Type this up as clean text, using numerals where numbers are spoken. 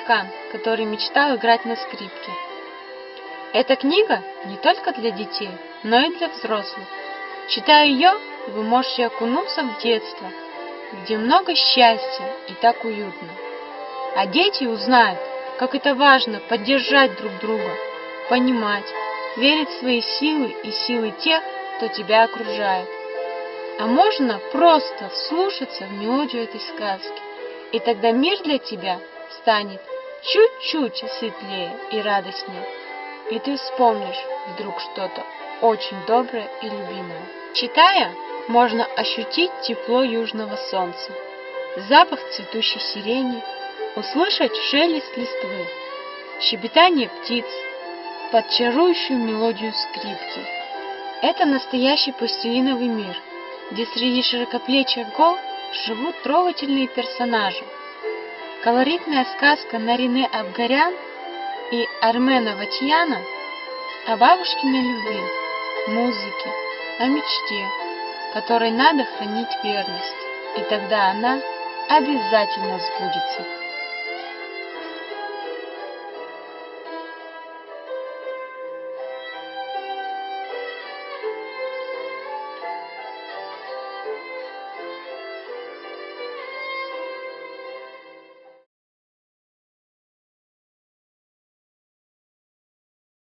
старикан, который мечтал играть на скрипке. Эта книга не только для детей, но и для взрослых. Читая ее, вы можете окунуться в детство, где много счастья и так уютно. А дети узнают, как это важно поддержать друг друга, понимать, верить в свои силы и силы тех, кто тебя окружает. А можно просто вслушаться в мелодию этой сказки, и тогда мир для тебя станет чуть-чуть светлее и радостнее, и ты вспомнишь вдруг что-то очень доброе и любимое. Читая, можно ощутить тепло южного солнца, запах цветущей сирени, услышать шелест листвы, щебетание птиц, под чарующую мелодию скрипки. Это настоящий пластилиновый мир, где среди широкоплечих гор живут трогательные персонажи. Колоритная сказка Нарине Абгарян и Армена Ватьяна о бабушкиной любви, музыке, о мечте, которой надо хранить верность, и тогда она обязательно сбудется.